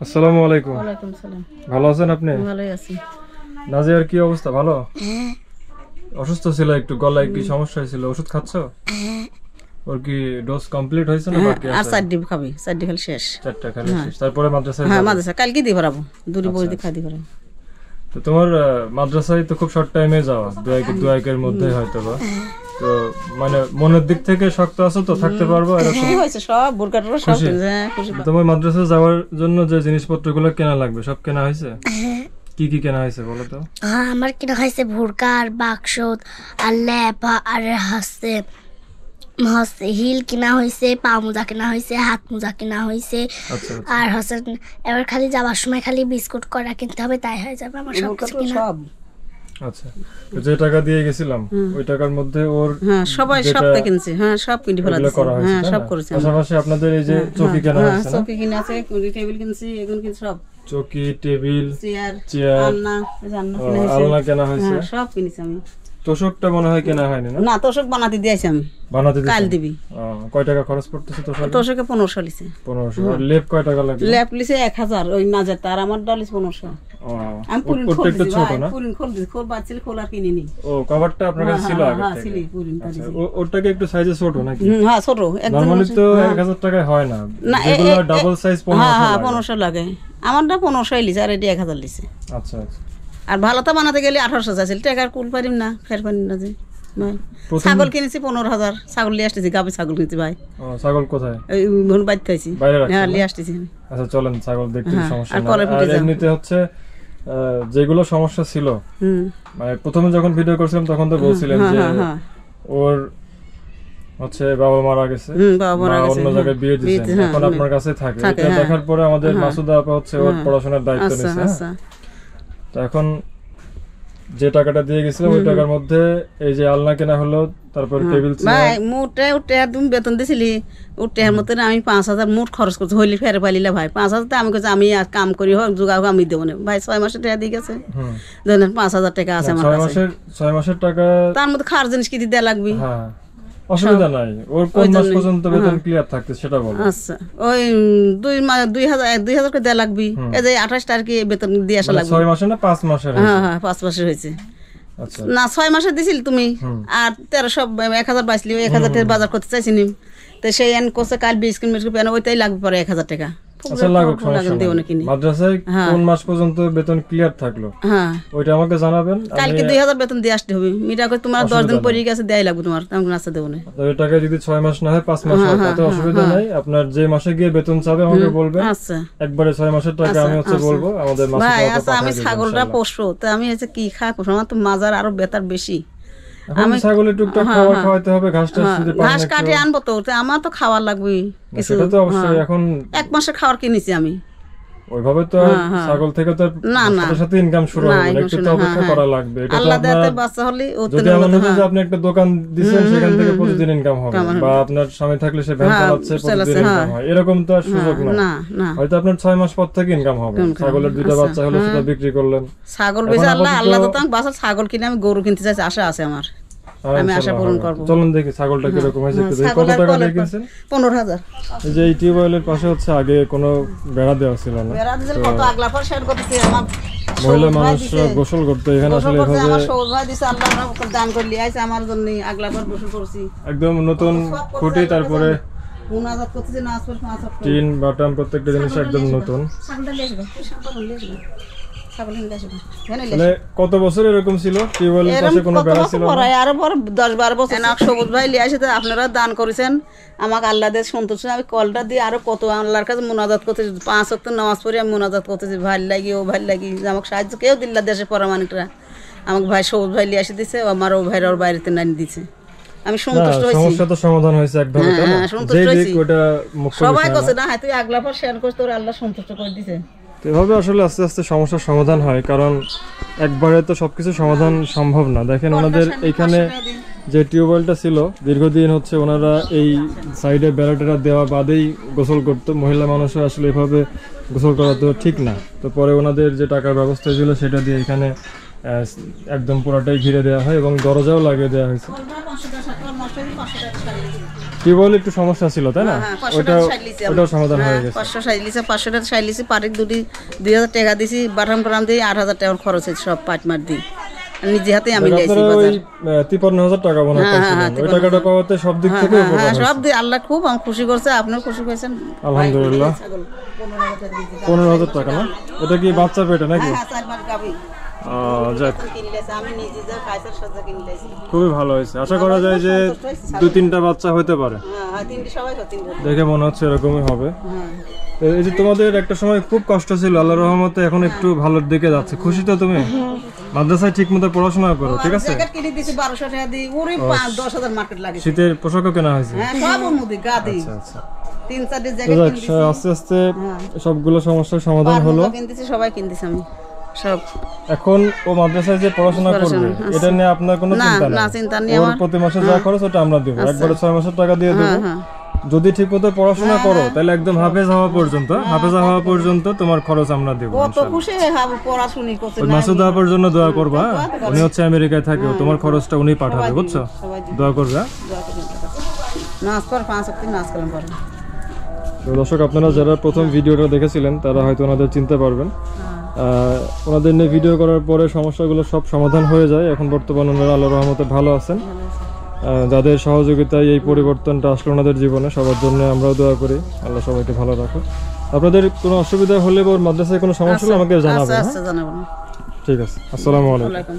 আসসালামু আলাইকুম। ওয়ালাইকুম সালাম। ভালো আছেন আপনি? ভালোই আছি। নাজিয়ার কি অবস্থা? ভালো? অসুস্থ ছিল একটু, গলায় কি সমস্যা হয়েছিল? ওষুধ খাচ্ছো? ওর কি ডোজ কমপ্লিট হয়েছে না বাকি আছে? আর 4 ডিম খাবি, 4 ডিম খালি শেষ। 4টা খালি শেষ। তারপরে মাদ্রাসায় হ্যাঁ, যাবে? মাদ্রাসা কালকে দিয়ে ভরাবো, দূরে বই দিয়ে খাদি ভরাবো। তো তোমার মাদ্রাসায় তো খুব শর্ট টাইমে যাওয়া, দু একের মধ্যে হয়তো বা, তো মানে মনের দিক থেকে শক্ত আছো তো, থাকতে পারবো এরকম? কি হয়েছে, সব বোরকাটারও সব খুশি। তোমার মাদ্রাসায় যাওয়ার জন্য যে জিনিসপত্রগুলো কেনা লাগবে সব কেনা হয়েছে? কি কি কেনা হয়েছে বলো তো? আমার কেনা হয়েছে ভুরকা আর বাক্স আর ল্যাপ আর হচ্ছে হিল কেনা হয়েছে, পা মোজা কেনা হয়েছে, হাত মোজা কেনা হয়েছে। আর হচ্ছে এবার খালি যাওয়ার সময় খালি বিস্কুট করা কিনতে হবে, তাই হয়ে যাবে আমার সব কিছু কেনা। আচ্ছা, যে টাকা দিয়ে গেছিলাম ওই টাকার মধ্যে ওর সবাই সবটা কিনছে। হ্যাঁ, সব কিনে ফেলা দিয়েছে। হ্যাঁ, সব করেছে। পাশাপাশি আপনাদের এই যে চৌকি কেনা হয়েছে না? চৌকি কিনে আছে, টেবিল কিনছি, এগুলো কিনছি সব। চৌকি, টেবিল, চেয়ার, আলনা কেনা হয়েছে। সব কিনেছি আমি। তোষকটা মনে হয় কেনা হয়নি না? না, তোষক বানাতে দিয়েছি আমি। বানাতে কাল দিবি। কয় টাকা খরচ পড়তেছে তোষক? তোষকে 1500 লিছে। 1500। আর লেপ কয় টাকা লাগে? লেপ লিছে 1000, ওই নাজার তার আমার ডালিস 1500। আমি পুরিন খোল দিছি ভাই, পুরিন খোল দিছি, খোল বাচ্চিল খোল আর কিনিনি। ও, কভারটা আপনার কাছে ছিল আগে থেকে? হ্যাঁ, ছিল, পুরিন দিছি। ওটাকে একটু সাইজে ছোট নাকি? হ্যাঁ, ছোট একদম। নরমালি তো 1000 টাকায় হয় না, যেগুলো ডাবল সাইজ 1500 হ্যাঁ, 1500 লাগে। আমারটা 1500 লিছে, আর এটা 1000 লিছে। আচ্ছা আচ্ছা। আর ভালোটা বানাতে গেলে 1800 চাইছিল, টাকার কুল পারিম না, ফের পারিম না যে। ছাগল কিনেছি 15000, ছাগল লিয়ে আসতেছি, গাবি ছাগল কিনেছি ভাই। ছাগল কোথায়? এই ঘন বাইতে খাইছি, হ্যাঁ, লিয়ে আসতেছি। আচ্ছা, চলেন ছাগল দেখতে, সমস্যা না। আর এমনিতে হচ্ছে যেগুলো সমস্যা ছিল, মানে প্রথমে যখন ভিডিও করছিলাম তখন তো বলছিলেন যে ওর হচ্ছে বাবা মারা গেছে, অন্য জায়গায় বিয়ে দিয়েছেন, এখন আপনার কাছে থাকে। এটা দেখার পরে আমাদের মাসুদা আপা হচ্ছে ওর পড়াশোনার দায়িত্ব নিয়েছে। তো এখন যে টাকাটা দিয়ে গেছিলাম ওই টাকার মধ্যে এই যে আলনা কেনা হলো, তারপর টেবিল চেয়ার। ভাই মোটে উঠে তুমি বেতন দিছিলি, উঠে এর মধ্যে আমি 5000 মোট খরচ করছি, হইলি ফেরে পাইলিলা ভাই। 5000 আমি কাছে আমি কাম করি হোক জোগাড় আমি দেবো না ভাই। 6 মাসের টাকা দিয়ে গেছে, ধরেন 5000 টাকা আছে আমার কাছে। 6 মাসের টাকা, তার মধ্যে খাওয়ার জিনিস কি দেয়া লাগবে? হ্যাঁ, অসুবিধা নাই। ওর কোন মাস পর্যন্ত বেতন ক্লিয়ার থাকতে সেটা বলো। আচ্ছা, ওই 2000 করে দেয়া লাগবে। এই যে 28 তারিখে বেতন দিয়ে আসা লাগবে। 6 মাসে না 5 মাসের? হ্যাঁ হ্যাঁ, 5 মাসের হয়েছে। আচ্ছা না, 6 মাসের দিছিল তুমি, আর 1300 1000 বাইছিলি, 1000 টাকা বাজার করতে চাইছিনি। তো সেই এন কোসে কাল 20 কিলোমিটার পেন, ওইটাই লাগবে পরে 1000 টাকা। আচ্ছা, লাগুক, সমস্যা নেই। মাদ্রাসায় কোন মাস পর্যন্ত বেতন ক্লিয়ার থাকলো হ্যাঁ ওইটা আমাকে জানাবেন। কালকে 2000 বেতন দিয়ে আসতে হবে। মিটা করে তোমার 10 দিন পরে গেছে, দেয়াই লাগবে তোমার, আমি নাস্তা দেব না। ওই টাকা যদি 6 মাস না হয় 5 মাস হয় তাতে অসুবিধা নাই। আপনার যে মাসে গিয়ে বেতন চাবে আমাকে বলবেন। আচ্ছা, একবারে 6 মাসের টাকা আমি হচ্ছে বলবো আমাদের মাসে। ভাই আচ্ছা, আমি ছাগলটা পোষবো, তো আমি হচ্ছে কি খাই পোষবো, আমার তো মাজার আরো বেতার বেশি। আমি ছাগলের টুকটাক খাবার খাওয়াতে হবে, ঘাসটা দিতে পারবো, ঘাস কাটে আনবো তো, আমার তো খাবার লাগবে কিছু। সেটা তো অবশ্যই। এখন 1 মাসের খাবার কিনেছি আমি। ওইভাবে তো ছাগল থেকে তো সাথে সাথে ইনকাম শুরু হবে না, একটু তো অপেক্ষা করা লাগবে। এটা তো আপনার বাচ্চা হলে যদি এমন হয় যে আপনি একটা দোকান দিবেন সেখান থেকে প্রতিদিন ইনকাম হবে, বা আপনার স্বামী থাকলে সে ভ্যান চালাচ্ছে প্রতিদিন ইনকাম হয়, এরকম তো আর সুযোগ না। হয়তো আপনার 6 মাস পর থেকে ইনকাম হবে। ছাগলের 2টা বাচ্চা হলো, সেটা বিক্রি করলেন। ছাগল বেচে আল্লাহ তো আমি বাচ্চা ছাগল কিনে আমি গরু কিনতে চাইছি, আশা আছে আমার, আমি আশা পূরণ করব। চলুন দেখি ছাগলটা কিরকম হয়েছে একটু দেখি। কত টাকা দিয়ে কিনছেন? 15000। এই যে এই টিউবওয়েলের পাশে হচ্ছে আগে কোনো বেড়া দেওয়া ছিল না, বেড়া দিছিল কত আগলা পর শেয়ার করতেছি। আমার মহিলা মানুষ গোসল করতে এখানে আসলে এভাবে আমার সৌজ ভাই দিছে, আল্লাহ দান করে লিয়াইছে আমার জন্য, আগলা পর গোসল করছি একদম নতুন খুঁটি, তারপরে মুনাজাত করতেছি, নাচ করে 5 সপ্তাহ টিন বাটাম প্রত্যেকটা জিনিস একদম নতুন। ছাগলটা নিয়ে আসবে, ছাগল নিয়ে আসবে, ছাগল নিয়ে আসবে। মানে কত বছর এরকম ছিল টিউবওয়েলের পাশে কোনো বেড়া ছিল না? আরো বড় 10-12 বছর। সবুজ ভাই লিয়ে আসে, আপনারা দান করেছেন আমাকে, আল্লাহ দিয়ে সন্তুষ্ট। আমি কলটা দিয়ে আরো কত আল্লাহর কাছে মুনাজাত করতেছি, 5 ওয়াক্ত নামাজ পড়ে আমি মুনাজাত করতেছি, ভাল লাগি ও ভাল লাগি যে আমাকে সাহায্য কেউ দিল্লা দেশে পড়া মানুষরা আমাকে ভাই সবুজ ভাই লিয়ে আসে দিছে, আমার ও ভাইরা ওর বাইরেতে নানি দিছে। আমি সন্তুষ্ট হইছি। সমস্যা তো সমাধান হয়েছে একভাবে, তাই না? সন্তুষ্ট হইছি। ওটা মুখ্য সবাই কইছে না, তুই আগলা পর শেয়ার করছিস, তোর আল্লাহ সন্তুষ্ট করে দিছে। তো এভাবে আসলে আস্তে আস্তে সমস্যার সমাধান হয়, কারণ একবারে তো সবকিছু সমাধান সম্ভব না। দেখেন ওনাদের এখানে যে টিউবওয়েলটা ছিল দীর্ঘদিন হচ্ছে ওনারা এই সাইডে বেড়াটেরা দেওয়া বাদেই গোসল করতো। মহিলা মানুষও আসলে এভাবে গোসল করা তো ঠিক না। তো পরে ওনাদের যে টাকার ব্যবস্থা ছিল সেটা দিয়ে এখানে একদম পুরোটাই ঘিরে দেওয়া হয় এবং দরজাও লাগিয়ে দেওয়া হয়েছে। টিউবওয়েল একটু সমস্যা ছিল তাই না? ওটাও সমাধান হয়ে গেছে। 500 টাকা সাইলিছে পারিক 2000 টাকা দিছি, বাটাম টাম দিয়ে 8000 টাকা খরচ হয়েছে সব পাট মার দিয়ে নিজে হাতে আমি লাইছি বাজার। 53,000 টাকা মনে হয় ওই টাকাটা পাওয়াতে সব দিক থেকে উপকার সব দিয়ে আল্লাহ খুব খুশি করছে, আপনিও খুশি হয়েছেন আলহামদুলিল্লাহ। 15,000 টাকা না? এটা কি বাচ্চা পেটে নাকি? খুবই ভালো হয়েছে, আশা করা যায় যে 2-3টা বাচ্চা হতে পারে, দেখে মনে হচ্ছে এরকমই হবে। এই যে তোমাদের একটা সময় খুব কষ্ট ছিল, আল্লাহর রহমতে এখন একটু ভালোর দিকে যাচ্ছে, খুশি তো তুমি? মাদ্রাসায় ঠিক মতো পড়াশোনা করো, ঠিক আছে? শীতের পোশাকও কেনা হয়েছে। আস্তে আস্তে সবগুলো সমস্যার সমাধান হলো। সবাই কিনতেছি আমি সব। এখন ও মাদ্রাসায় যে পড়াশোনা করবে এটা নিয়ে আপনার কোনো চিন্তা নেই? ওর প্রতি মাসে যা খরচ ওটা আমরা দেব, একবারে 6 মাসের টাকা দিয়ে দেব। যদি ঠিকমতো পড়াশোনা করো তাহলে একদম হাফেজ হওয়া পর্যন্ত তোমার খরচ আমরা দেব ইনশাআল্লাহ। মাসুদ আপার জন্য দোয়া করবা, উনি হচ্ছে আমেরিকায় থাকে, তোমার খরচটা উনি পাঠাবে, বুঝছো? দোয়া করবে। দর্শক, আপনারা যারা প্রথম ভিডিওটা দেখেছিলেন তারা হয়তো ওনাদের চিনতে পারবেন। ওনাদের নিয়ে ভিডিও করার পরে সমস্যাগুলো সব সমাধান হয়ে যায়। এখন বর্তমানে ওনারা আল্লাহর রহমতে ভালো আছেন। যাদের সহযোগিতায় এই পরিবর্তনটা আসলো ওনাদের জীবনে, সবার জন্য আমরাও দোয়া করি আল্লাহ সবাইকে ভালো রাখুক। আপনাদের কোনো অসুবিধা হলে বা মাদ্রাসায় কোনো সমস্যা হলে আমাকে জানাবেন। ঠিক আছে, আসসালামু আলাইকুম।